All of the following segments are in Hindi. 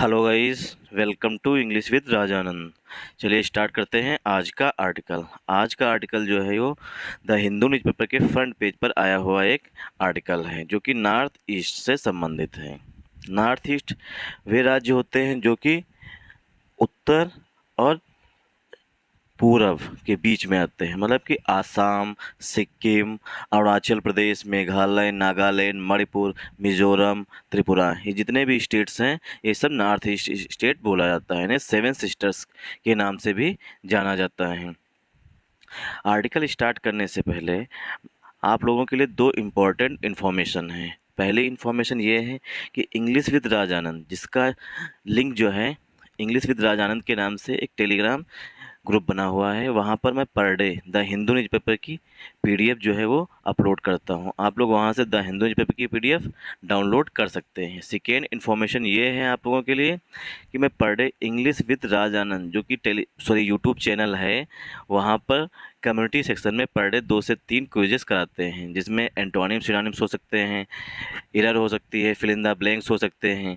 Hello guys, welcome to English with Rajanand. चलिए स्टार्ट करते हैं आज का आर्टिकल। आज का आर्टिकल जो है वो द हिंदू न्यूज़पेपर के फ्रंट पेज पर आया हुआ एक आर्टिकल है जो कि नॉर्थ ईस्ट से संबंधित है। नॉर्थ ईस्ट वे राज्य होते हैं जो कि उत्तर और पूरब के बीच में आते हैं, मतलब कि आसाम, सिक्किम, अरुणाचल प्रदेश, मेघालय, नागालैंड, मणिपुर, मिजोरम, त्रिपुरा, ये जितने भी स्टेट्स हैं ये सब नॉर्थ ईस्ट स्टेट बोला जाता है। इन्हें सेवन सिस्टर्स के नाम से भी जाना जाता है। आर्टिकल स्टार्ट करने से पहले आप लोगों के लिए दो इम्पॉर्टेंट इन्फॉर्मेशन हैं। पहली इन्फॉर्मेशन ये है कि इंग्लिश विद राजानंद, जिसका लिंक जो है इंग्लिश विद राजानंद के नाम से एक टेलीग्राम ग्रुप बना हुआ है, वहाँ पर मैं per day the Hindu newspaper की पीडीएफ जो है वो अपलोड करता हूँ। आप लोग वहाँ से द हिंदू न्यूज़पेपर की पीडीएफ डाउनलोड कर सकते हैं। सेकेंड इन्फॉर्मेशन ये है आप लोगों के लिए कि मैं per day English with Rajanand जो कि यूट्यूब चैनल है, वहाँ पर कम्युनिटी सेक्शन में पर डे 2 से 3 क्विजेस कराते हैं, जिसमें एंटोनिम सिनोनिम्स हो सकते हैं, एरर हो सकती है, फिल इन द ब्लैंक्स हो सकते हैं,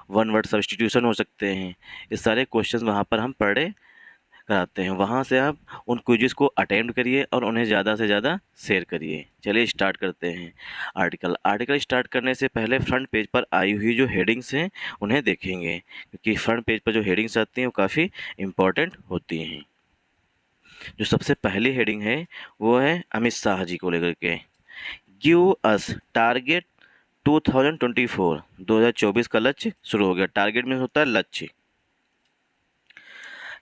वन वर्ड सब्स्टिट्यूशन हो सकते हैं। ये सारे क्वेश्चन वहाँ पर हम पर डे कराते हैं। वहाँ से आप उन क्विज़ को अटेम्प्ट करिए और उन्हें ज़्यादा से ज़्यादा शेयर करिए। चलिए स्टार्ट करते हैं आर्टिकल स्टार्ट करने से पहले फ्रंट पेज पर आई हुई जो हेडिंग्स हैं उन्हें देखेंगे, क्योंकि फ्रंट पेज पर जो हेडिंग्स आती हैं वो काफ़ी इम्पॉर्टेंट होती हैं। जो सबसे पहली हेडिंग है वो है अमित शाह जी को लेकर के। गिव अस टारगेट 2024, 2024 का लक्ष्य शुरू हो गया। टारगेट में होता है लक्ष्य।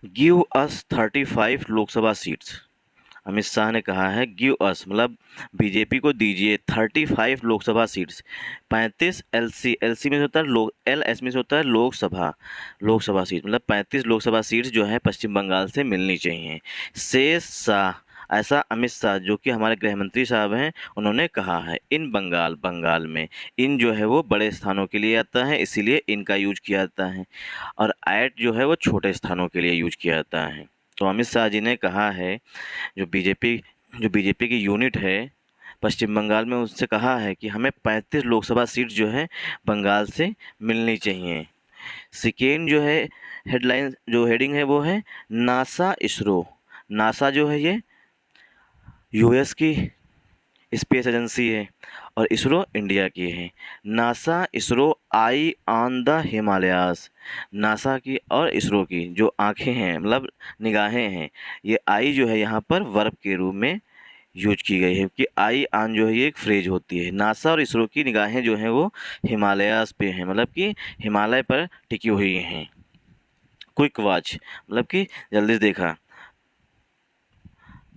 Give us 35 Lok Sabha seats. Amit Shah ने कहा है गिव अस मतलब बीजेपी को दीजिए 35 लोकसभा सीट्स। 35 एलसी में होता है लोक, एल एस में होता है लोकसभा सीट, मतलब 35 लोकसभा सीट्स जो है पश्चिम बंगाल से मिलनी चाहिए। शेष शाह, ऐसा अमित शाह जो कि हमारे गृह मंत्री साहब हैं, उन्होंने कहा है। इन बंगाल में इन जो है वो बड़े स्थानों के लिए आता है, इसीलिए इनका यूज किया जाता है, और एट जो है वो छोटे स्थानों के लिए यूज किया जाता है। तो अमित शाह जी ने कहा है जो बीजेपी की यूनिट है पश्चिम बंगाल में, उससे कहा है कि हमें 35 लोकसभा सीट जो है बंगाल से मिलनी चाहिए। सेकेंड जो है हेडलाइन जो हेडिंग है वो है नासा इसरो। नासा जो है ये यूएस की स्पेस एजेंसी है और इसरो इंडिया की है। NASA ISRO I on the Himalayas. NASA की और इसरो की जो आँखें हैं मतलब निगाहें हैं, ये आई जो है यहाँ पर वर्ब के रूप में यूज की गई है कि आई ऑन जो है ये एक फ्रेज होती है। नासा और इसरो की निगाहें जो हैं वो हिमालयास पे हैं, मतलब कि हिमालय पर टिकी हुई हैं। क्विक वॉच मतलब कि जल्दी देखा।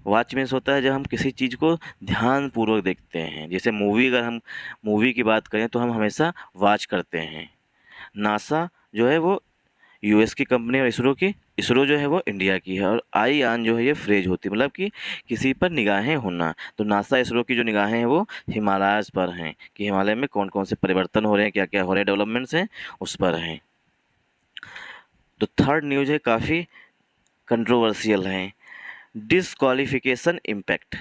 वॉच मीन्स होता है जब हम किसी चीज़ को ध्यानपूर्वक देखते हैं। जैसे मूवी, अगर हम मूवी की बात करें तो हम हमेशा वॉच करते हैं। नासा जो है वो यूएस की कंपनी और इसरो जो है वो इंडिया की है। और आई ऑन जो है ये फ्रेज होती है, मतलब कि किसी पर निगाहें होना। तो नासा इसरो की जो निगाहें हैं वो हिमालयाज़ पर हैं कि हिमालय में कौन कौन से परिवर्तन हो रहे हैं, क्या क्या हो रहे हैं, डेवलपमेंट्स हैं, उस पर हैं। तो थर्ड न्यूज़ है काफ़ी कंट्रोवर्शियल है। Disqualification impact.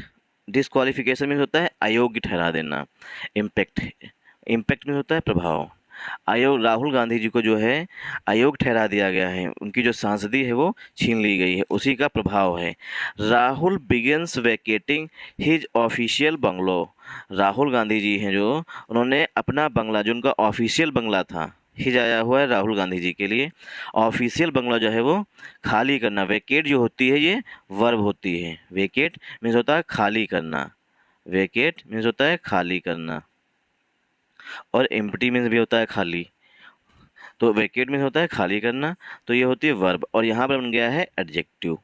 डिसक्वालिफिकेशन में होता है अयोग्य ठहरा देना। इम्पैक्ट में होता है प्रभाव। आयोग राहुल गांधी जी को जो है अयोग्य ठहरा दिया गया है, उनकी जो सांसदी है वो छीन ली गई है, उसी का प्रभाव है। Rahul begins vacating his official bungalow. Rahul Gandhi ji हैं जो, उन्होंने अपना बंगला जो उनका ऑफिशियल बंगला था, हिज आया हुआ है राहुल गांधी जी के लिए, ऑफिशियल बंगला जो है वो खाली करना। वैकेट जो होती है ये वर्ब होती है। वैकेट मीन्स होता है खाली करना। वैकेट मीन्स होता है खाली करना, और एम्प्टी मीन्स भी होता है खाली। तो वैकेट मीन्स होता है खाली करना, तो ये होती है वर्ब, और यहाँ पर बन गया है एडजेक्टिव।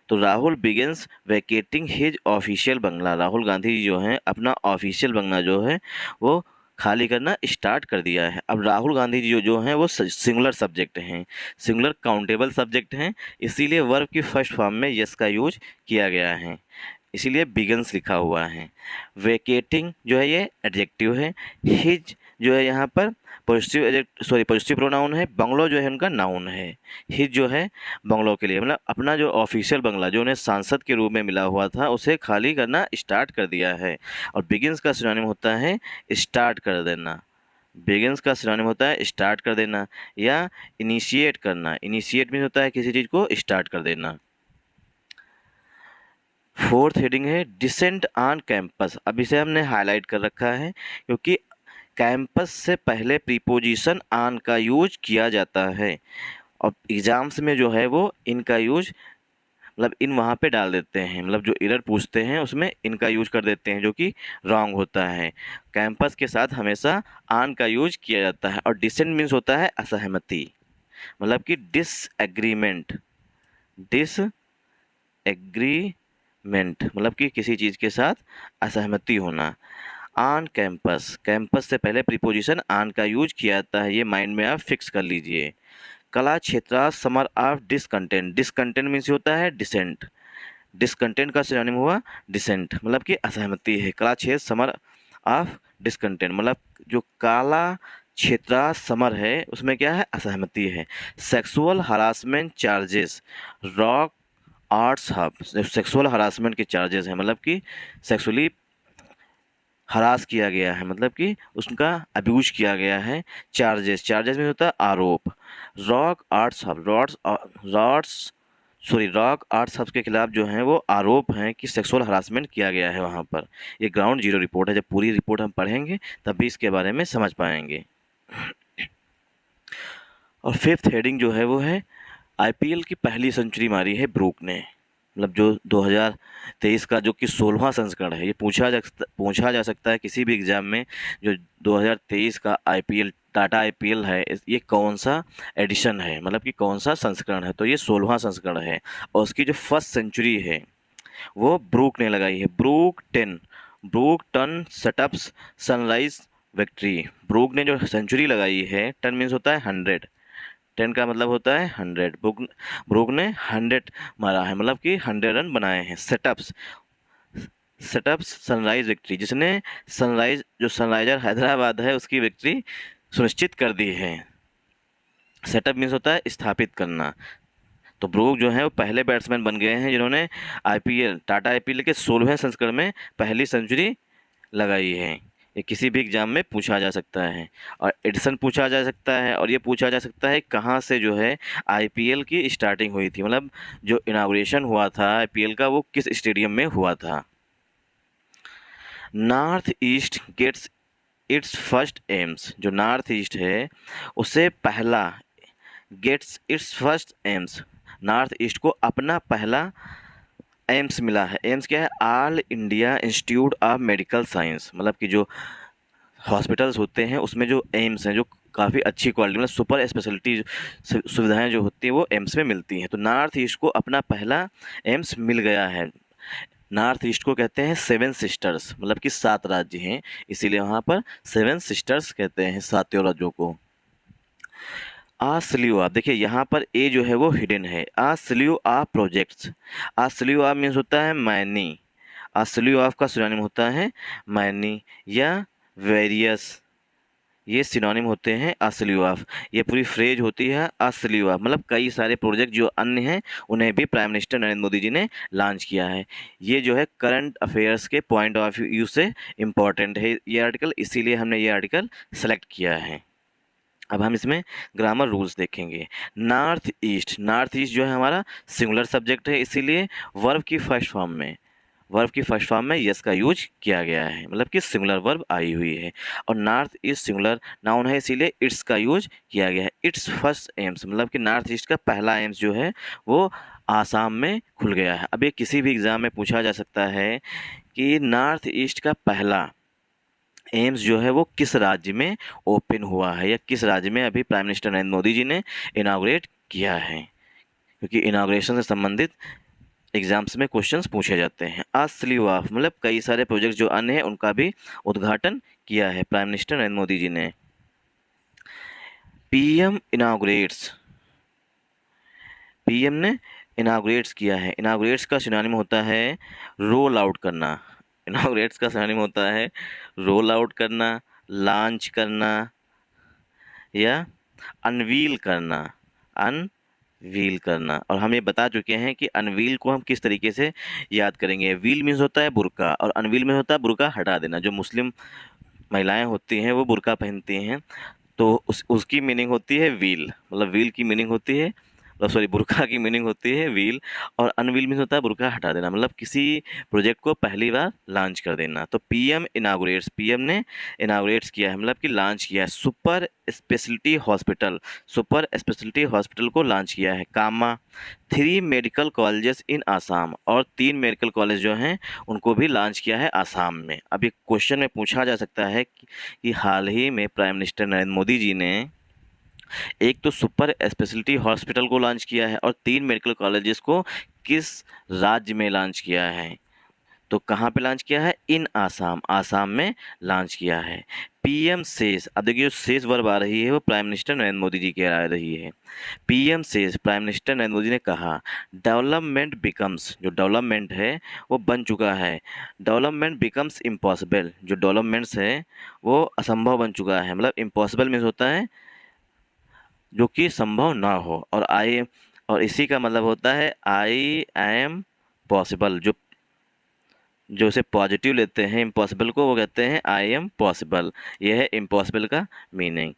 तो Rahul begins vacating his official बंगला। राहुल गांधी जी जो हैं अपना ऑफिशियल बंगला जो है वो खाली करना स्टार्ट कर दिया है। अब राहुल गांधी जी जो हैं वो सिंगुलर सब्जेक्ट हैं, सिंगुलर काउंटेबल सब्जेक्ट हैं, इसीलिए वर्ब की फर्स्ट फॉर्म में यस का यूज किया गया है, इसीलिए बिगन्स लिखा हुआ है। वेकेटिंग जो है ये एडजेक्टिव है। हिज जो है यहाँ पर पॉजिटिव प्रोनाउन है। बंगलो जो है उनका नाउन है। हिज जो है बंगलो के लिए, मतलब अपना जो ऑफिशियल बंगला जो उन्हें सांसद के रूप में मिला हुआ था उसे खाली करना स्टार्ट कर दिया है। और बिगिंस का सिनोनिम होता है स्टार्ट कर देना। बिगिंस का सिनोनिम होता है स्टार्ट कर देना या इनिशिएट करना। इनिशिएट मीन्स होता है किसी चीज़ को स्टार्ट कर देना। फोर्थ हेडिंग है डिसेंट ऑन कैंपस। अब इसे हमने हाईलाइट कर रखा है क्योंकि कैंपस से पहले प्रीपोजिशन ऑन का यूज किया जाता है और एग्जाम्स में जो है वो इनका यूज मतलब इन वहाँ पे डाल देते हैं, मतलब जो एरर पूछते हैं उसमें इनका यूज कर देते हैं जो कि रॉन्ग होता है। कैंपस के साथ हमेशा ऑन का यूज किया जाता है। और डिसेंट मीन्स होता है असहमति, मतलब कि डिसएग्रीमेंट। डिसएग्रीमेंट मतलब कि किसी चीज़ के साथ असहमति होना। ऑन कैंपस, कैंपस से पहले प्रीपोजिशन ऑन का यूज किया जाता है, ये माइंड में आप फिक्स कर लीजिए। कला क्षेत्र summer of discontent. Discontent means होता है डिसेंट। डिसकंटेंट का सिनोनिम हुआ डिसेंट, मतलब कि असहमति है। कला क्षेत्र समर ऑफ डिसकंटेंट मतलब जो काला क्षेत्र समर है उसमें क्या है, असहमति है। Sexual harassment charges rock arts hub. Sexual harassment के चार्जेस हैं मतलब कि सेक्सुअली हरास किया गया है, मतलब कि उसका अब्यूज किया गया है। चार्जेस, चार्जेस में होता है आरोप। Rock arts hub, rock arts hub के खिलाफ जो है वो आरोप हैं कि सेक्सुअल हरासमेंट किया गया है वहाँ पर। ये ग्राउंड जीरो रिपोर्ट है, जब पूरी रिपोर्ट हम पढ़ेंगे तभी इसके बारे में समझ पाएंगे। और फिफ्थ हेडिंग जो है वो है आईपीएल की पहली सेंचुरी मारी है ब्रूक ने, मतलब जो 2023 का जो कि 16वां संस्करण है। ये पूछा जा सकता है किसी भी एग्ज़ाम में, जो 2023 का आईपीएल टाटा आईपीएल है ये कौन सा एडिशन है, मतलब कि कौन सा संस्करण है। तो ये 16वां संस्करण है और उसकी जो फर्स्ट सेंचुरी है वो ब्रूक ने लगाई है। Brook 10 setups sunrise victory. Brook ने जो सेंचुरी लगाई है, 10 मीन्स होता है 100, 10 का मतलब होता है 100। ब्रूक ने 100 मारा है, मतलब कि 100 रन बनाए हैं। सेटअप्स सनराइज विक्ट्री, जिसने सनराइजर हैदराबाद है उसकी विक्ट्री सुनिश्चित कर दी है। सेटअप मीन्स होता है स्थापित करना। तो ब्रूक जो है वो पहले बैट्समैन बन गए हैं जिन्होंने टाटा आईपीएल के 16वें संस्करण में पहली सेंचुरी लगाई है। ये किसी भी एग्ज़ाम में पूछा जा सकता है और एडिशन पूछा जा सकता है और ये पूछा जा सकता है कहाँ से जो है आईपीएल की स्टार्टिंग हुई थी, मतलब जो इनाग्रेशन हुआ था आईपीएल का वो किस स्टेडियम में हुआ था। North east gets its first AIIMS. जो नॉर्थ ईस्ट है उसे पहला gets its first AIIMS, north east को अपना पहला एम्स मिला है। एम्स क्या है, all India institute of medical science, मतलब कि जो हॉस्पिटल्स होते हैं उसमें जो एम्स हैं जो काफ़ी अच्छी क्वालिटी मतलब सुपर स्पेशलिटी सुविधाएं जो होती हैं वो एम्स में मिलती हैं। तो नॉर्थ ईस्ट को अपना पहला एम्स मिल गया है। नॉर्थ ईस्ट को कहते हैं 7 सिस्टर्स, मतलब कि 7 राज्य हैं, इसीलिए वहाँ पर 7 सिस्टर्स कहते हैं सातों राज्यों को। आ स्लीव ऑफ, देखिए यहाँ पर ए जो है वो हिडन है। A slew of projects. A slew of means होता है मैनी। आ स्लीव ऑफ का सिनोनिम होता है मैनी या वेरियस, ये सिनोनिम होते हैं आ स्लीव ऑफ। ये पूरी फ्रेज होती है आ स्लीव ऑफ, मतलब कई सारे प्रोजेक्ट जो अन्य हैं उन्हें भी प्राइम मिनिस्टर नरेंद्र मोदी जी ने लॉन्च किया है। ये जो है करंट अफेयर्स के पॉइंट ऑफ व्यू से इम्पॉर्टेंट है ये आर्टिकल, इसीलिए हमने ये आर्टिकल सेलेक्ट किया है। अब हम इसमें ग्रामर रूल्स देखेंगे। नॉर्थ ईस्ट जो है हमारा सिंगुलर सब्जेक्ट है, इसीलिए वर्ब की फर्स्ट फॉर्म में यस का यूज किया गया है, मतलब कि सिंगुलर वर्ब आई हुई है। और नॉर्थ ईस्ट सिंगुलर नाउन है इसीलिए इट्स का यूज किया गया है। इट्स फर्स्ट एम्स, मतलब कि नॉर्थ ईस्ट का पहला एम्स जो है वो आसाम में खुल गया है। अब ये किसी भी एग्ज़ाम में पूछा जा सकता है कि नॉर्थ ईस्ट का पहला एम्स जो है वो किस राज्य में ओपन हुआ है या किस राज्य में अभी प्राइम मिनिस्टर नरेंद्र मोदी जी ने इनाग्रेट किया है, क्योंकि इनाग्रेशन से संबंधित एग्जाम्स में क्वेश्चंस पूछे जाते हैं। आज स्लीव ऑफ मतलब कई सारे प्रोजेक्ट जो अन्य हैं उनका भी उद्घाटन किया है प्राइम मिनिस्टर नरेंद्र मोदी जी ने। पीएम ने इनाग्रेट्स किया है। इनाग्रेट्स का सिनोनिम होता है रोल आउट करना। इनाग्रेट्स का सिनोनिम होता है रोल आउट करना, लॉन्च करना या अनवील करना। और हम ये बता चुके हैं कि अनवील को हम किस तरीके से याद करेंगे। व्हील मीन्स होता है बुर्का और अनवील में होता है बुर्का हटा देना। जो मुस्लिम महिलाएं होती हैं वो बुर्का पहनती हैं, तो उसकी मीनिंग होती है व्हील, मतलब व्हील की मीनिंग होती है, मतलब सॉरी बुर्का की मीनिंग होती है व्हील, और अनव्हील मीन्स होता है बुर्का हटा देना, मतलब किसी प्रोजेक्ट को पहली बार लॉन्च कर देना। तो पीएम इनागुरेट्स, पीएम ने इनागुरेट्स किया है, मतलब कि लॉन्च किया है super speciality hospital, super speciality hospital को लॉन्च किया है। कामा 3 मेडिकल कॉलेजेस इन आसाम, और 3 मेडिकल कॉलेज जो हैं उनको भी लॉन्च किया है आसाम में। अब एक क्वेश्चन में पूछा जा सकता है कि हाल ही में प्राइम मिनिस्टर नरेंद्र मोदी जी ने एक तो सुपर स्पेशलिटी हॉस्पिटल को लॉन्च किया है और 3 मेडिकल कॉलेजेस को किस राज्य में लॉन्च किया है, तो कहाँ पे लॉन्च किया है, इन आसाम, आसाम में लॉन्च किया है। पीएम सेज, अब देखिए जो सेज वर्ब आ रही है वो प्राइम मिनिस्टर नरेंद्र मोदी जी की आ रही है। PM says, prime minister Narendra Modi ने कहा डेवलपमेंट बिकम्स, जो डेवलपमेंट है वो बन चुका है, डेवलपमेंट बिकम्स इम्पॉसिबल, जो डेवलपमेंट्स है वो असंभव बन चुका है, मतलब इम्पॉसिबल मीन्स होता है जो कि संभव ना हो, और इसी का मतलब होता है आई एम पॉसिबल, जो जो उसे पॉजिटिव लेते हैं इम्पॉसिबल को वो कहते हैं आई एम पॉसिबल, यह है इम्पॉसिबल का मीनिंग।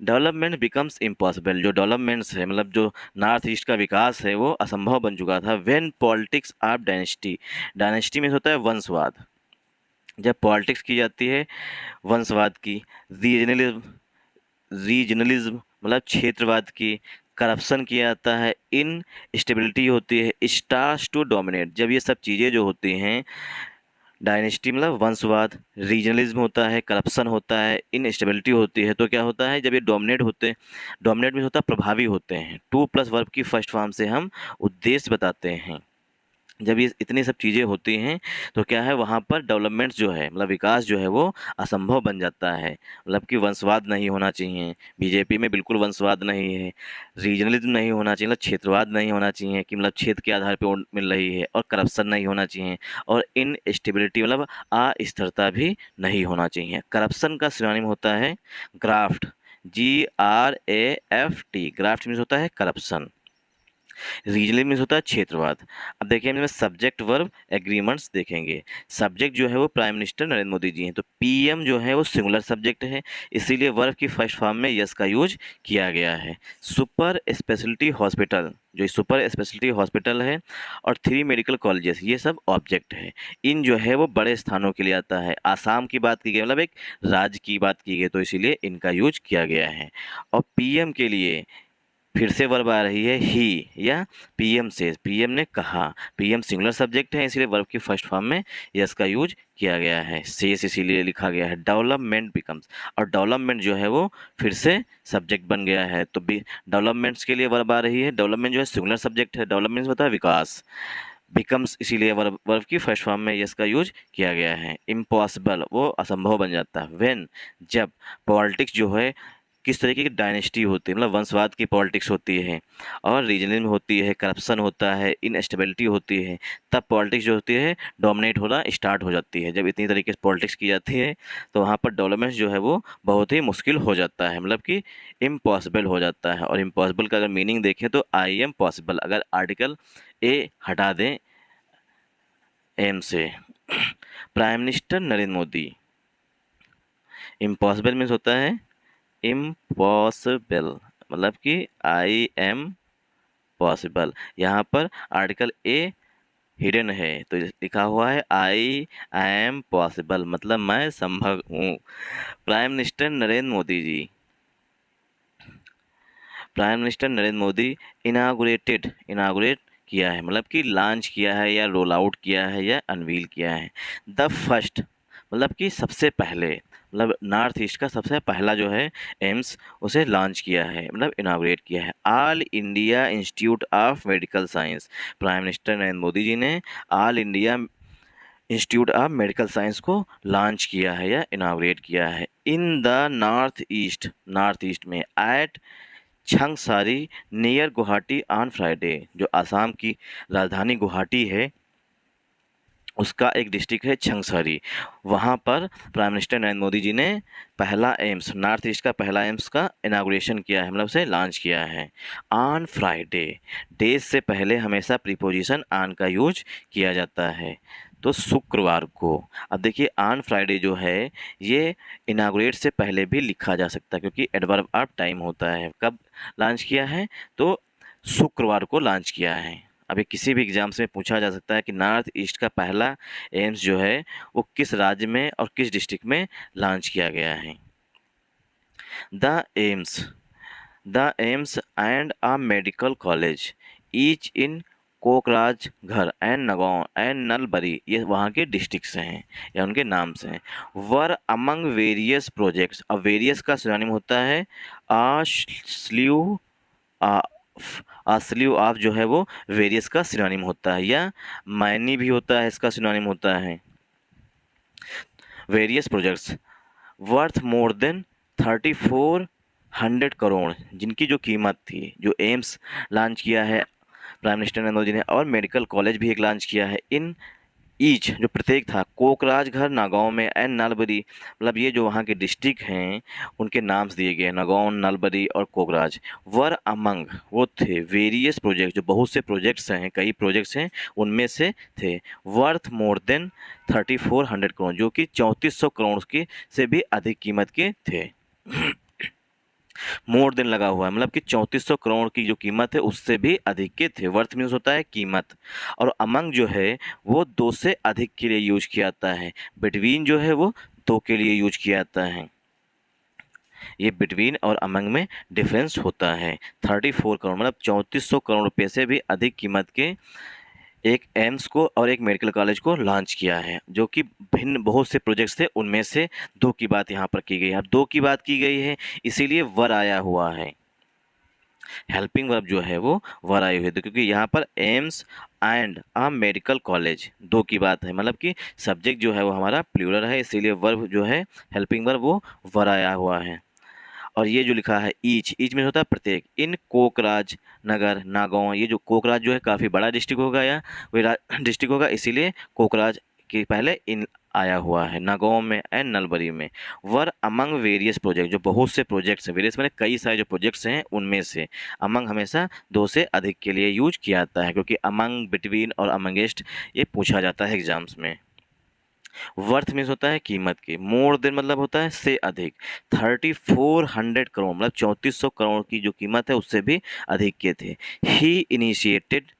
डेवलपमेंट बिकम्स इम्पॉसिबल, जो डेवलपमेंट्स है मतलब जो नॉर्थ ईस्ट का विकास है वो असंभव बन चुका था। When politics of dynasty, dynasty में होता है वंशवाद, जब पॉलिटिक्स की जाती है वंशवाद की, रीजनलिज्म, रीजनलिज्म मतलब क्षेत्रवाद की, करप्शन किया जाता है, इन स्टेबिलिटी होती है, स्टार्स टू डोमिनेट, जब ये सब चीज़ें जो होती हैं, डायनेस्टी मतलब वंशवाद, रीजनलिज्म होता है, करप्शन होता है, इनस्टेबिलिटी होती है, तो क्या होता है जब ये डोमिनेट होते हैं, डोमिनेट मीन्स होता है प्रभावी होते हैं, टू प्लस वर्ब की फर्स्ट फॉर्म से हम उद्देश्य बताते हैं। जब ये इतनी सब चीज़ें होती हैं तो क्या है वहाँ पर डेवलपमेंट्स जो है मतलब विकास जो है वो असंभव बन जाता है, मतलब कि वंशवाद नहीं होना चाहिए, बीजेपी में बिल्कुल वंशवाद नहीं है, रीजनलिज्म नहीं होना चाहिए, मतलब क्षेत्रवाद नहीं होना चाहिए कि मतलब क्षेत्र के आधार पे वोट मिल रही है, और करप्शन नहीं होना चाहिए, और इनस्टेबिलिटी मतलब अस्थिरता भी नहीं होना चाहिए। करप्शन का सिनोनिम होता है ग्राफ्ट, GRAFT, ग्राफ्ट मीन्स होता है करप्शन। रीजनल मीन्स होता है क्षेत्रवाद। अब देखिए हम सब्जेक्ट वर्ब एग्रीमेंट्स देखेंगे। सब्जेक्ट जो है वो प्राइम मिनिस्टर नरेंद्र मोदी जी हैं, तो पीएम जो है वो सिंगुलर सब्जेक्ट है, इसीलिए वर्ब की फर्स्ट फॉर्म में यस का यूज किया गया है। सुपर स्पेशलिटी हॉस्पिटल, जो सुपर स्पेशलिटी हॉस्पिटल है, और 3 मेडिकल कॉलेजेस, ये सब ऑब्जेक्ट है। इन जो है वो बड़े स्थानों के लिए आता है। आसाम की बात की गई मतलब एक राज्य की बात की गई, तो इसीलिए इनका यूज किया गया है। और पीएम के लिए फिर से वर्ब आ रही है ही या पीएम से, पीएम ने कहा, पीएम सिंगुलर सब्जेक्ट है इसलिए वर्ब की फर्स्ट फॉर्म में यस का यूज किया गया है, सेस इसीलिए लिखा गया है। डेवलपमेंट बिकम्स, और डेवलपमेंट जो है वो फिर से सब्जेक्ट बन गया है, तो डेवलपमेंट्स के लिए वर्ब आ रही है, डेवलपमेंट जो है सिंगुलर सब्जेक्ट है, डेवलपमेंट होता है विकास, बिकम्स इसीलिए वर्ब की फर्स्ट फॉर्म में यस का यूज किया गया है। इम्पॉसिबल वो असंभव बन जाता है। व्हेन जब पॉलिटिक्स जो है किस तरीके की डायनेस्टी होती है मतलब वंशवाद की पॉलिटिक्स होती है, और रीजनिज्म होती है, करप्शन होता है, इनस्टेबिलिटी होती है, तब पॉलिटिक्स जो होती है डोमिनेट होना स्टार्ट हो जाती है। जब इतनी तरीके से पॉलिटिक्स की जाती है तो वहाँ पर डेवलपमेंट जो है वो बहुत ही मुश्किल हो जाता है, मतलब कि इम्पॉसिबल हो जाता है। और इम्पॉसिबल का अगर मीनिंग देखें तो आई एम पॉसिबल, अगर आर्टिकल ए हटा दें एम से, prime minister Narendra Modi, impossible means होता है इम्पॉसिबल, मतलब कि आई एम पॉसिबल, यहाँ पर आर्टिकल ए हिडन है तो लिखा हुआ है आई एम पॉसिबल, मतलब मैं संभव हूँ। Prime minister Narendra Modi ji, prime minister Narendra Modi inaugurate किया है, मतलब कि लॉन्च किया है या रोल आउट किया है या अनवील किया है। द फर्स्ट मतलब कि सबसे पहले, मतलब नॉर्थ ईस्ट का सबसे पहला जो है एम्स उसे लॉन्च किया है, मतलब इनाग्रेट किया है। All India institute of medical science, prime minister Narendra Modi ji ने all India institute of medical science को लॉन्च किया है या इनाग्रेट किया है। इन द नॉर्थ ईस्ट में at Changsari near Guwahati on Friday, जो आसाम की राजधानी गुवाहाटी है उसका एक डिस्ट्रिक्ट है छंगसारी, वहाँ पर प्राइम मिनिस्टर नरेंद्र मोदी जी ने पहला एम्स, नॉर्थ ईस्ट का पहला एम्स का इनाग्रेशन किया है, मतलब उसे लॉन्च किया है। ऑन फ्राइडे, डेज से पहले हमेशा प्रीपोजिशन ऑन का यूज किया जाता है, तो शुक्रवार को। अब देखिए ऑन फ्राइडे जो है ये इनागुरेट से पहले भी लिखा जा सकता है क्योंकि एडवर्ब ऑफ टाइम होता है। कब लॉन्च किया है? तो शुक्रवार को लॉन्च किया है। अभी किसी भी एग्जाम्स में पूछा जा सकता है कि नॉर्थ ईस्ट का पहला एम्स जो है वो किस राज्य में और किस डिस्ट्रिक्ट में लॉन्च किया गया है। The AIIMS and a medical college each in Kokrajhar and Nagaon and Nalbari, ये वहाँ के डिस्ट्रिक्ट्स हैं या उनके नाम से हैं। वर अमंग वेरियस प्रोजेक्ट्स, अब वेरियस का सिनोनिम होता है आ स्लीव स्लीव ऑफ, जो है वो वेरियस का सिनोनिम होता है, या मैनी भी होता है, इसका सिनोनिम होता है। Various projects worth more than 3400 crore, जिनकी जो कीमत थी, जो एम्स लॉन्च किया है प्राइम मिनिस्टर नरेंद्र मोदी ने, और मेडिकल कॉलेज भी एक लॉन्च किया है, इन ईच जो प्रत्येक था कोकराझार नागांव में एंड नलबरी, मतलब ये जो वहाँ के डिस्ट्रिक्ट हैं उनके नाम्स दिए गए, नागांव, नलबरी और कोकराझ। वर अमंग वो थे वेरियस प्रोजेक्ट, जो बहुत से प्रोजेक्ट्स हैं, कई प्रोजेक्ट्स हैं, उनमें से थे। वर्थ मोर देन 3400 करोड़, जो कि 3400 करोड़ की से भी अधिक कीमत के थे। मोर देन लगा हुआ है, मतलब कि 3400 करोड़ की जो कीमत है उससे भी अधिक के थे। वर्थ मीन्स होता है कीमत, और अमंग जो है वो 2 से अधिक के लिए यूज किया जाता है। बिटवीन जो है वो 2 के लिए यूज किया जाता है। ये बिटवीन और अमंग में डिफरेंस होता है। 34 करोड़ मतलब 3400 करोड़ रुपये से भी अधिक कीमत के एक एम्स को और एक मेडिकल कॉलेज को लॉन्च किया है, जो कि भिन्न बहुत से प्रोजेक्ट्स थे, उनमें से 2 की बात यहाँ पर की गई है। अब 2 की बात की गई है इसीलिए वर आया हुआ है, हेल्पिंग वर्ब जो है वो वर आई हुई है, क्योंकि यहाँ पर AIIMS and a medical college 2 की बात है, मतलब कि सब्जेक्ट जो है वो हमारा प्लूरल है, इसीलिए वर्ब जो है हेल्पिंग वर्ब वो वर आया हुआ है। और ये जो लिखा है ईच में होता है प्रत्येक, इन कोकराझ नगर नागांव, ये जो कोकराझ जो है काफ़ी बड़ा डिस्ट्रिक्ट होगा या डिस्ट्रिक्ट होगा, इसीलिए कोकराझ के पहले इन आया हुआ है, नागांव में एंड नलबरी में। वर अमंग वेरियस प्रोजेक्ट, जो बहुत से प्रोजेक्ट्स हैं, वेरियस मैंने कई सारे जो प्रोजेक्ट्स हैं उनमें से। अमंग हमेशा 2 से अधिक के लिए यूज किया जाता है, क्योंकि अमंग, बिटवीन और अमंगेस्ट ये पूछा जाता है एग्जाम्स में। वर्थ मीन्स होता है कीमत की, मोर देन मतलब होता है से अधिक, 3400 करोड़ मतलब 3400 करोड़ की जो कीमत है उससे भी अधिक के थे। ही इनिशिएटेड,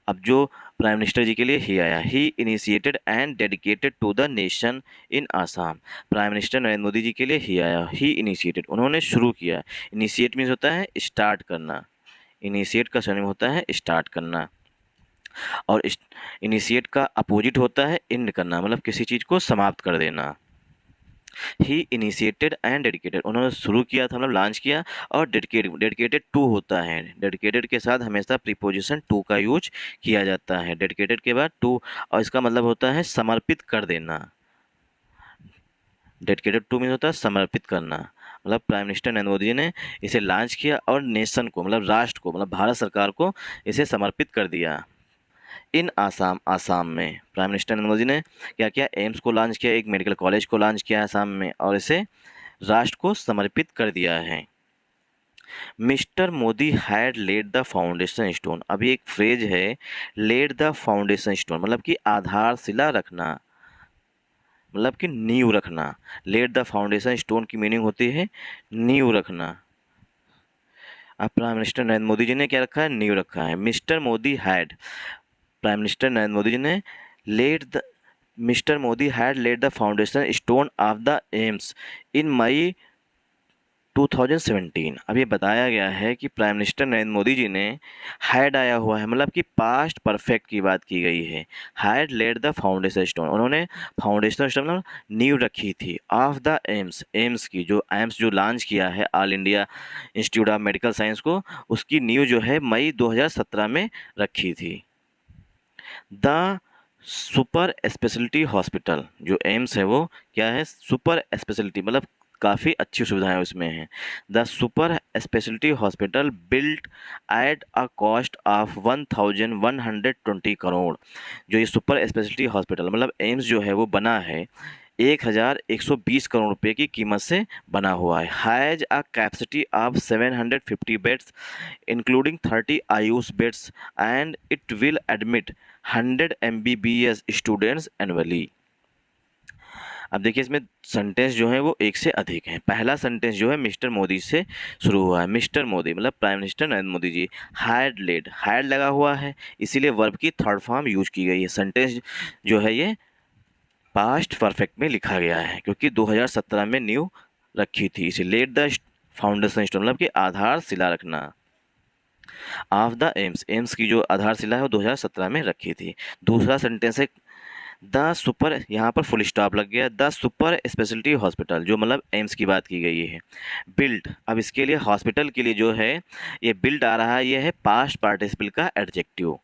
अब जो प्राइम मिनिस्टर जी के लिए ही आया, he initiated and dedicated to the nation in Assam, prime minister Narendra Modi ji के लिए ही आया, ही इनिशिएटेड उन्होंने शुरू किया। इनिशिएट मीन्स होता है स्टार्ट करना, इनिशिएट का सिनोनिम होता है स्टार्ट करना, और इनिशिएट का अपोजिट होता है एंड करना, मतलब किसी चीज़ को समाप्त कर देना। ही इनिशिएटेड एंड डेडिकेटेड, उन्होंने शुरू किया था मतलब लॉन्च किया, और डेडिकेटेड टू होता है, डेडिकेटेड के साथ हमेशा प्रीपोजिशन टू का यूज किया जाता है, डेडिकेटेड के बाद टू, और इसका मतलब होता है समर्पित कर देना। डेडिकेटेड टू मीन होता है समर्पित करना, मतलब प्राइम मिनिस्टर नरेंद्र मोदी जी ने इसे लॉन्च किया और नेशन को मतलब राष्ट्र को मतलब भारत सरकार को इसे समर्पित कर दिया। इन आसाम में प्राइम मिनिस्टर नरेंद्र मोदी ने क्या किया, एम्स को लॉन्च किया, एक मेडिकल कॉलेज को लॉन्च किया आसाम में, और इसे राष्ट्र को समर्पित कर दिया है। Mister Modi had laid the foundation stone, अभी एक फ्रेज है लेड द फाउंडेशन स्टोन, मतलब कि आधारशिला रखना, मतलब कि नींव रखना। लेड द फाउंडेशन स्टोन की मीनिंग होती है नींव रखना। अब प्राइम मिनिस्टर नरेंद्र मोदी जी ने क्या रखा है, नींव रखा है। Mister Modi had, prime minister Narendra Modi ji ने laid the mister Modi had laid the foundation stone of the AIIMS in May 2017। अब ये बताया गया है कि प्राइम मिनिस्टर नरेंद्र मोदी जी ने हैड आया हुआ है, मतलब कि पास्ट परफेक्ट की बात की गई है। Had laid the foundation stone, उन्होंने फाउंडेशन स्टोन मतलब नींव रखी थी ऑफ द एम्स, एम्स की, जो एम्स जो लॉन्च किया है all India institute of medical science को, उसकी नींव जो है मई 2017 में रखी थी। द सुपर स्पेशलिटी हॉस्पिटल, जो एम्स है वो क्या है, सुपर स्पेशलिटी मतलब काफ़ी अच्छी सुविधाएं उसमें हैं। The super speciality hospital built at a cost of 1120 crore, जो ये सुपर स्पेशलिटी हॉस्पिटल मतलब एम्स जो है वो बना है 1120 करोड़ रुपए की कीमत से बना हुआ है। Has a capacity of 750 beds including 30 आईयूएस beds and it will admit 100 MBBS students annually. अब देखिए इसमें सेंटेंस जो है वो एक से अधिक हैं। पहला सेंटेंस जो है मिस्टर मोदी से शुरू हुआ है। मिस्टर मोदी मतलब prime minister Narendra Modi ji had laid, had लगा हुआ है इसीलिए वर्ब की थर्ड फॉर्म यूज की गई है। सेंटेंस जो है ये पास्ट परफेक्ट में लिखा गया है क्योंकि 2017 में न्यू रखी थी, इसे लेड द फाउंडेशन स्टोन मतलब कि आधारशिला रखना ऑफ द एम्स, एम्स की जो आधारशिला है वो 2017 में रखी थी। दूसरा सेंटेंस है द सुपर, यहाँ पर फुल स्टॉप लग गया, द सुपर स्पेशलिटी हॉस्पिटल जो मतलब एम्स की बात की गई है। बिल्ड, अब इसके लिए हॉस्पिटल के लिए जो है ये बिल्ड आ रहा है, ये है पास्ट पार्टिसिपल का एडजेक्टिव।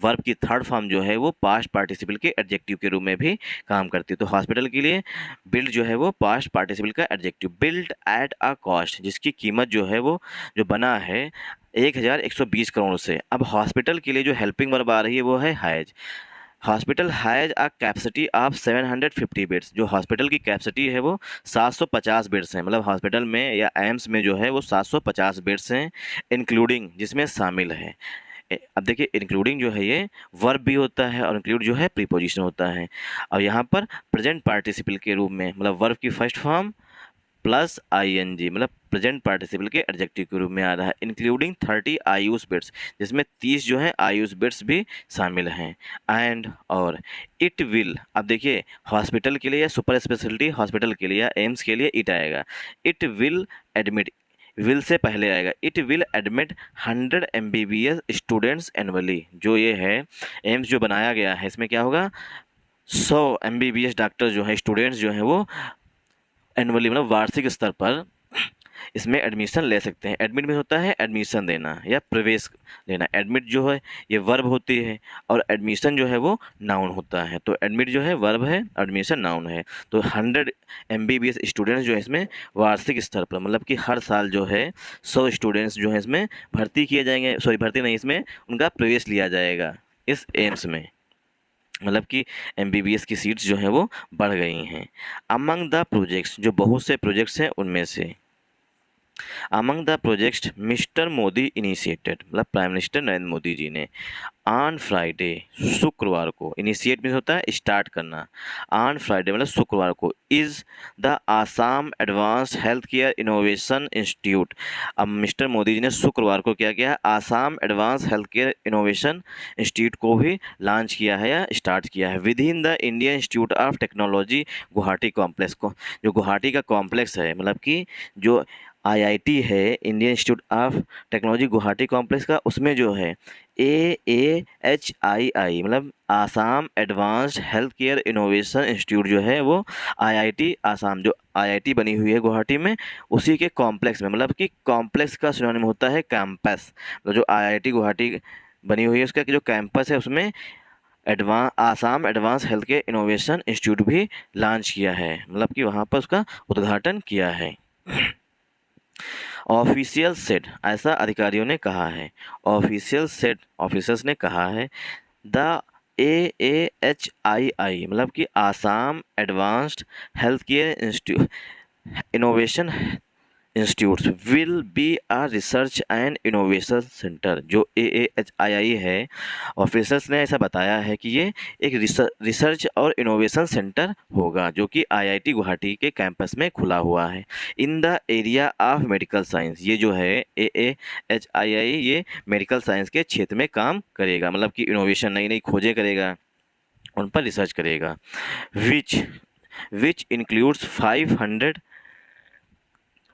वर्ब की थर्ड फॉर्म जो है वो पास्ट पार्टिसिपल के एडजेक्टिव के रूप में भी काम करती है। तो हॉस्पिटल के लिए बिल्ड जो है वो पास्ट पार्टिसिपल का adjective. Build at a cost, जिसकी कीमत जो है वो जो बना है 1120 करोड़ से। अब हॉस्पिटल के लिए जो हेल्पिंग वर्ब आ रही है वो है has. Hospital has a capacity of 750 beds, जो हॉस्पिटल की कैपेसिटी है वो 750 बेड्स हैं, मतलब हॉस्पिटल में या एम्स में जो है वो 750 बेड्स हैं, इंक्लूडिंग जिसमें शामिल है। अब देखिए इंक्लूडिंग जो है ये वर्ब भी होता है और इंक्लूड जो है प्रीपोजिशन होता है। और यहाँ पर प्रेजेंट पार्टिसिपल के रूप में मतलब वर्ब की फर्स्ट फॉर्म प्लस आईएनजी मतलब प्रेजेंट पार्टिसिपल के एडजेक्टिव के रूप में आ रहा है। इंक्लूडिंग 30 आईयूएस बेड्स, जिसमें 30 जो है आईयूएस बेड्स भी शामिल हैं। एंड और इट विल, अब देखिए हॉस्पिटल के लिए या सुपर स्पेशलिटी हॉस्पिटल के लिए या एम्स के लिए इट आएगा। It will admit, will say पहले आएगा, it will admit 100 MBBS students annually. जो ये है एम्स जो बनाया गया है इसमें क्या होगा, 100 एमबीबीएस डॉक्टर जो है स्टूडेंट्स जो हैं वो एनुअली मतलब वार्षिक स्तर पर इसमें एडमिशन ले सकते हैं। एडमिट में होता है एडमिशन देना या प्रवेश लेना। एडमिट जो है ये वर्ब होती है और एडमिशन जो है वो नाउन होता है। तो एडमिट जो है वर्ब है, एडमिशन नाउन है। तो 100 एमबीबीएस स्टूडेंट्स जो है इसमें वार्षिक स्तर पर मतलब कि हर साल जो है 100 स्टूडेंट्स जो है इसमें भर्ती किए जाएंगे, सॉरी भर्ती नहीं, इसमें उनका प्रवेश लिया जाएगा इस एम्स में, मतलब कि एमबीबीएस की सीट्स जो हैं वो बढ़ गई हैं। अमंग द प्रोजेक्ट्स, जो बहुत से प्रोजेक्ट्स हैं उनमें से among the projects mister Modi initiated मतलब प्राइम मिनिस्टर नरेंद्र मोदी जी ने ऑन फ्राइडे शुक्रवार को, इनिशिएट मीन्स होता है स्टार्ट करना, ऑन फ्राइडे मतलब शुक्रवार को, is the Assam advanced health care innovation institute. अब मिस्टर मोदी जी ने शुक्रवार को क्या किया है, Assam advance health care innovation institute को भी लॉन्च किया है या स्टार्ट किया है with in the Indian institute of technology Guwahati complex को। जो गुवाहाटी का कॉम्प्लेक्स है मतलब कि जो आईआईटी है Indian institute of technology Guwahati complex का, उसमें जो है AAHII मतलब Assam advanced health care innovation institute जो है वो आईआईटी आसाम जो आईआईटी बनी हुई है गुवाहाटी में उसी के कॉम्प्लेक्स में, मतलब कि कॉम्प्लेक्स का सिनोनिम होता है कैंपस। तो जो आईआईटी गुवाहाटी बनी हुई है उसका जो कैंपस है उसमें Assam advance health care innovation institute भी लॉन्च किया है, मतलब कि वहाँ पर उसका उद्घाटन किया है। ऑफिशियल सेट, ऐसा अधिकारियों ने कहा है। ऑफिशियल सेट, ऑफिसर्स ने कहा है। द AAHII मतलब कि Assam advanced health care innovation institutes will be a research and innovation centre. जो AAHII है ऑफिसर्स ने ऐसा बताया है कि ये एक रिसर्च और इनोवेशन सेंटर होगा जो कि आईआईटी गुवाहाटी के कैंपस में खुला हुआ है in the area of medical science. ये जो है AAHII ये मेडिकल साइंस के क्षेत्र में काम करेगा, मतलब कि इनोवेशन नई नई खोजें करेगा, उन पर रिसर्च करेगा। विच इंक्लूड्स 500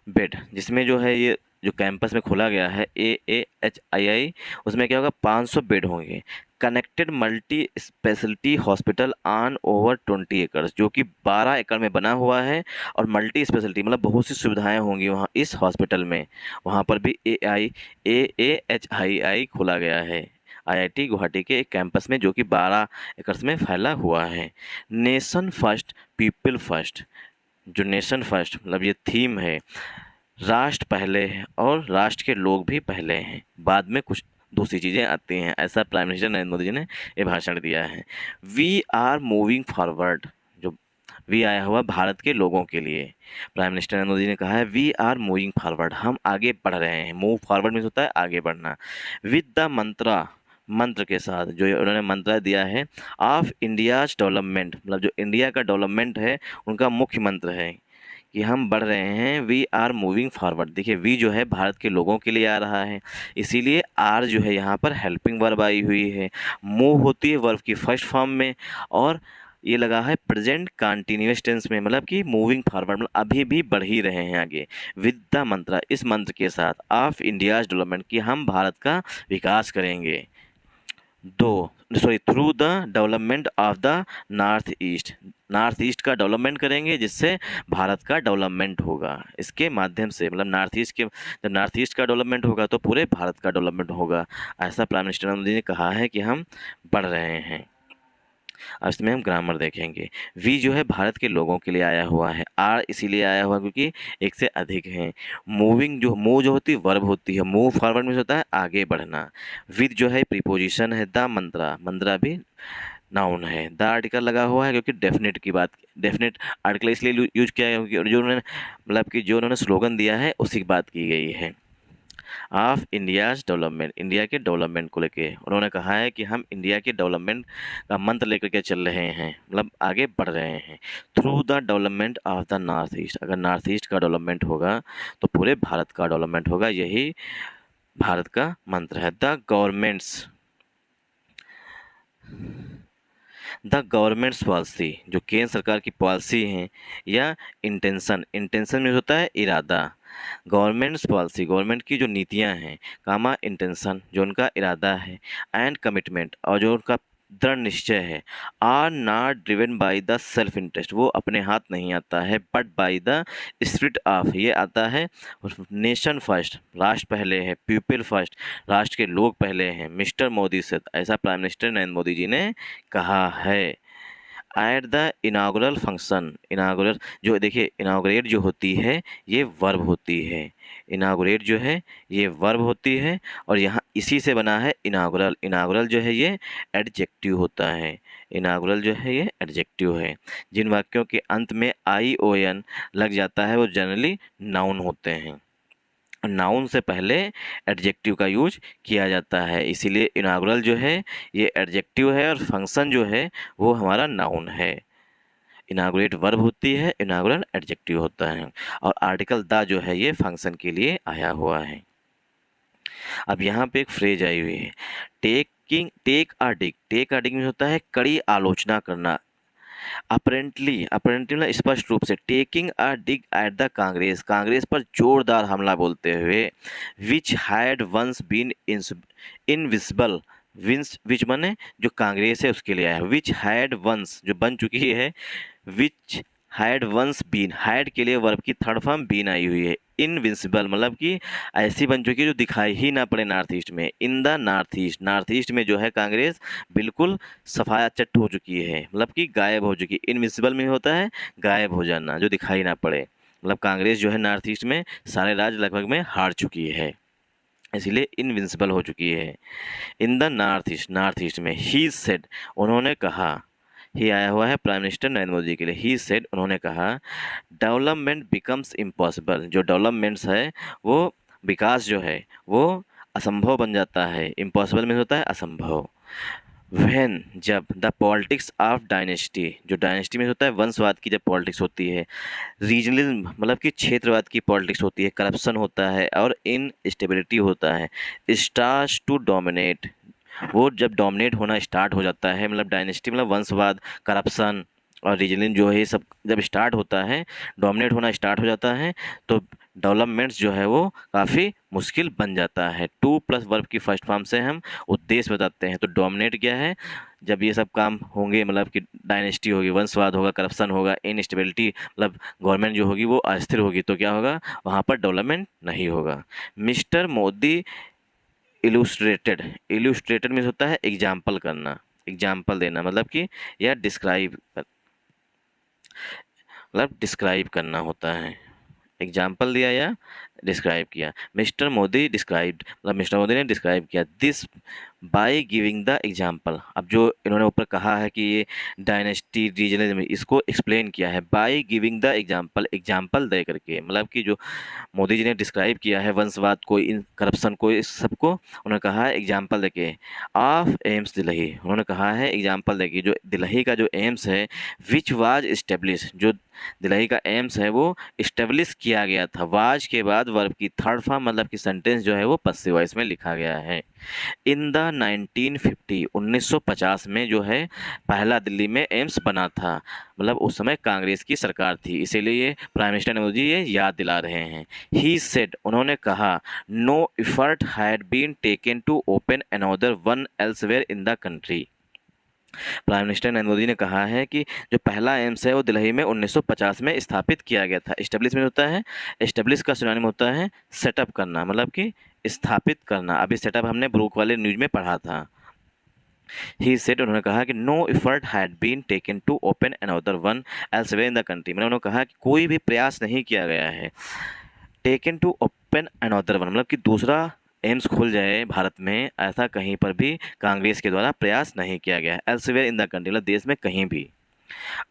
बेड, जिसमें जो है ये जो कैंपस में खोला गया है AAHII उसमें क्या होगा 500 बेड होंगे। Connected multi speciality hospital on over 20 एकड़, जो कि 12 एकड़ में बना हुआ है और मल्टी स्पेशलिटी मतलब बहुत सी सुविधाएं होंगी वहाँ इस हॉस्पिटल में। वहाँ पर भी AAHII खोला गया है आईआईटी गुवाहाटी के एक कैंपस में जो कि 12 एकड़ में फैला हुआ है। नेशन फर्स्ट पीपल फर्स्ट, जो नेशन फर्स्ट मतलब ये थीम है, राष्ट्र पहले है और राष्ट्र के लोग भी पहले हैं, बाद में कुछ दूसरी चीज़ें आती हैं, ऐसा प्राइम मिनिस्टर नरेंद्र मोदी जी ने ये भाषण दिया है। वी आर मूविंग फॉरवर्ड, जो वी आया हुआ भारत के लोगों के लिए। प्राइम मिनिस्टर नरेंद्र मोदी ने कहा है वी आर मूविंग फॉरवर्ड, हम आगे बढ़ रहे हैं। मूव फॉरवर्ड मीन्स होता है आगे बढ़ना। विद द मंत्रा, मंत्र के साथ, जो उन्होंने मंत्र दिया है ऑफ इंडियाज डेवलपमेंट, मतलब जो इंडिया का डेवलपमेंट है उनका मुख्य मंत्र है कि हम बढ़ रहे हैं। We are moving forward. देखिए वी जो है भारत के लोगों के लिए आ रहा है, इसीलिए आर जो है यहाँ पर हेल्पिंग वर्ब आई हुई है। मूव होती है वर्ब की फर्स्ट फॉर्म में, और ये लगा है प्रेजेंट कंटिन्यूअस टेंस में, मतलब कि मूविंग फॉरवर्ड, मतलब अभी भी बढ़ ही रहे हैं आगे। विद द मंत्रा, इस मंत्र के साथ, ऑफ इंडियाज डेवलपमेंट, कि हम भारत का विकास करेंगे। Through the development of the north east, north east का डेवलपमेंट करेंगे जिससे भारत का डेवलपमेंट होगा। इसके माध्यम से, मतलब नॉर्थ ईस्ट के, जब नॉर्थ ईस्ट का डेवलपमेंट होगा तो पूरे भारत का डेवलपमेंट होगा। ऐसा प्राइम मिनिस्टर मोदी ने कहा है कि हम बढ़ रहे हैं। अब इसमें हम ग्रामर देखेंगे। वी जो है भारत के लोगों के लिए आया हुआ है। आर इसीलिए आया हुआ क्योंकि एक से अधिक हैं। मूविंग, जो मूव जो होती है वर्ब होती है। मूव फॉरवर्ड में होता है आगे बढ़ना। विद जो है प्रीपोजिशन है। द मंत्रा, मंत्रा भी नाउन है। द आर्टिकल लगा हुआ है क्योंकि डेफिनेट की बात, डेफिनेट आर्टिकल इसलिए यूज किया है क्योंकि जो उन्होंने, मतलब कि जो उन्होंने स्लोगन दिया है उसी की बात की गई है। ऑफ इंडियाज डेवलपमेंट, इंडिया के डेवलपमेंट को लेके उन्होंने कहा है कि हम इंडिया के डेवलपमेंट का मंत्र लेकर के चल रहे हैं, मतलब आगे बढ़ रहे हैं। Through the development of the north east, अगर नॉर्थ ईस्ट का डेवलपमेंट होगा तो पूरे भारत का डेवलपमेंट होगा, यही भारत का मंत्र है। द गवर्नमेंट्स पॉलिसी, जो केंद्र सरकार की पॉलिसी है, या इंटेंशन, इंटेंशन में होता है इरादा। गवर्नमेंट्स पॉलिसी, गवर्नमेंट की जो नीतियां हैं, कामा इंटेंशन, जो उनका इरादा है, एंड कमिटमेंट, और जो उनका दृढ़ निश्चय है, are not driven by the self interest, वो अपने हाथ नहीं आता है, but by the spirit of, ये आता है नेशन फर्स्ट, राष्ट्र पहले है, पीपल फर्स्ट, राष्ट्र के लोग पहले हैं, मिस्टर मोदी से, ऐसा प्राइम मिनिस्टर नरेंद्र मोदी जी ने कहा है। एट द इनागुरल फंक्शन, इनागुरल, जो देखिए इनागुरेट जो होती है ये वर्ब होती है। इनागुरेट जो है ये वर्ब होती है, और यहाँ इसी से बना है इनागुरल। इनागुरल जो है ये एडजेक्टिव होता है। इनागुरल जो है ये एडजेक्टिव है। जिन वाक्यों के अंत में ION लग जाता है वो जनरली नाउन होते हैं। नाउन से पहले एडजेक्टिव का यूज किया जाता है, इसीलिए इनागुरल जो है ये एडजेक्टिव है, और फंक्शन जो है वो हमारा नाउन है। इनागुरेट वर्ब होती है, इनागुरल एडजेक्टिव होता है, और आर्टिकल द जो है ये फंक्शन के लिए आया हुआ है। अब यहाँ पे एक फ्रेज आई हुई है, take a dig. Take a डिग में होता है कड़ी आलोचना करना। अपरेंटली, अपरेंटली मतलब स्पष्ट रूप से, taking a dig at the Congress, Congress पर जोरदार हमला बोलते हुए, which had once been invisible, which माने जो कांग्रेस है उसके लिए आया है, विच हैड वंस जो बन चुकी है, which had once been, had के लिए वर्ब की थर्ड फॉर्म बीन आई हुई है। इनविंसिबल मतलब कि ऐसी बन चुकी है जो दिखाई ही ना पड़े नॉर्थ ईस्ट में। इन the north east, north east में जो है कांग्रेस बिल्कुल सफाया चट हो चुकी है, मतलब कि गायब हो चुकी है। इनविंसिबल में होता है गायब हो जाना, जो दिखाई ना पड़े, मतलब कांग्रेस जो है नॉर्थ ईस्ट में सारे राज्य लगभग में हार चुकी है, इसीलिए इनविंसिबल हो चुकी है। In the north east, north east में, ही सेड, उन्होंने कहा, ही आया हुआ है प्राइम मिनिस्टर नरेंद्र मोदी के लिए। ही सेड, उन्होंने कहा, डेवलपमेंट बिकम्स इम्पॉसिबल, जो डेवलपमेंट्स है वो, विकास जो है वो असंभव बन जाता है। इम्पॉसिबल में होता है असंभव। व्हेन, जब, द पॉलिटिक्स ऑफ डायनेस्टी, जो डायनेस्टी में होता है वंशवाद की जब पॉलिटिक्स होती है, रीजनलिज्म मतलब कि क्षेत्रवाद की पॉलिटिक्स होती है, करप्शन होता है, और इनस्टेबिलिटी होता है, स्टार्स टू डोमिनेट, वो जब डोमिनेट होना स्टार्ट हो जाता है, मतलब डायनेस्टी मतलब वंशवाद, करप्शन और रीजनिंग जो है ये सब जब स्टार्ट होता है, डोमिनेट होना स्टार्ट हो जाता है, तो डेवलपमेंट्स जो है वो काफ़ी मुश्किल बन जाता है। टू प्लस वर्ब की फर्स्ट फॉर्म से हम उद्देश्य बताते हैं। तो डोमिनेट क्या है, जब ये सब काम होंगे, मतलब कि डायनेस्टी होगी, वंशवाद होगा, करप्शन होगा, इनस्टेबिलिटी मतलब गवर्नमेंट जो होगी वो अस्थिर होगी, तो क्या होगा, वहाँ पर डेवलपमेंट नहीं होगा। Mister Modi illustrated, illustrated means होता है एग्जाम्पल करना, एग्जाम्पल देना, मतलब कि या डिस्क्राइब, मतलब डिस्क्राइब करना होता है। एग्जाम्पल दिया या डिस्क्राइब किया। मिस्टर मोदी डिस्क्राइब्ड, मतलब मिस्टर मोदी ने डिस्क्राइब किया this by giving the example. अब जो इन्होंने ऊपर कहा है कि ये डायनेस्टी रीजनलिज्म, इसको एक्सप्लेन किया है by giving the example, example दे करके, मतलब कि जो मोदी जी ने डिस्क्राइब किया है वंशवाद को, इन करप्शन को, इस सबको उन्होंने कहा है एग्जाम्पल देके। ऑफ एम्स दिल्ली, उन्होंने कहा है एग्जाम्पल देके, जो दिल्ली का जो एम्स है विच वाज इस्टेब्लिश, जो दिल्ली का एम्स है वो इस्टेब्लिश किया गया था। वाज के बाद वर्ब की थर्ड फॉर्म, मतलब कि सेंटेंस जो है वो पसिव वॉइस में लिखा गया है। इन द 1950, 1950 में जो है पहला दिल्ली में एम्स बना था, मतलब उस समय कांग्रेस की सरकार थी, इसीलिए प्राइम मिनिस्टर मोदी ये याद दिला रहे हैं। ही सेड, उन्होंने कहा, no effort had been taken to open another one elsewhere in the country. Prime minister Narendra Modi ने कहा है कि जो पहला एम्स है वो दिल्ली में 1950 में स्थापित किया गया था। एस्टेब्लिशमेंट होता है, एस्टेब्लिश का सिनोनिम होता है सेटअप करना, मतलब कि स्थापित करना। अभी सेटअप हमने ब्रूक वाले न्यूज में पढ़ा था। ही सेड, उन्होंने कहा कि no effort had been taken to open another one elsewhere in the country, मतलब उन्होंने कहा कि कोई भी प्रयास नहीं किया गया है taken to open another one, मतलब कि दूसरा एम्स खुल जाए भारत में, ऐसा कहीं पर भी कांग्रेस के द्वारा प्रयास नहीं किया गया है। एल्सवेयर इन द कंट्री, मतलब देश में कहीं भी।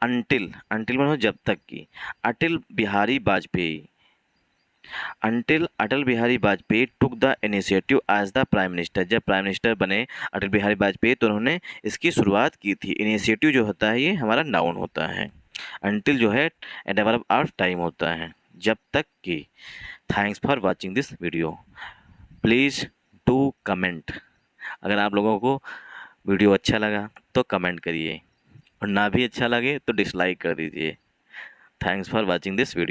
अंटिल, अंटिल मतलब जब तक की। Atal Bihari Vajpayee, until Atal Bihari Vajpayee took the initiative as the prime minister, जब प्राइम मिनिस्टर बने अटल बिहारी वाजपेयी तो उन्होंने इसकी शुरुआत की थी। इनिशिएटिव जो होता है ये हमारा नाउन होता है, अंटिल जो है एडवर्ब ऑफ टाइम होता है, जब तक की। Thanks for watching this video, please do comment. अगर आप लोगों को वीडियो अच्छा लगा तो कमेंट करिए, और ना भी अच्छा लगे तो डिसलाइक कर दीजिए। Thanks for watching this video.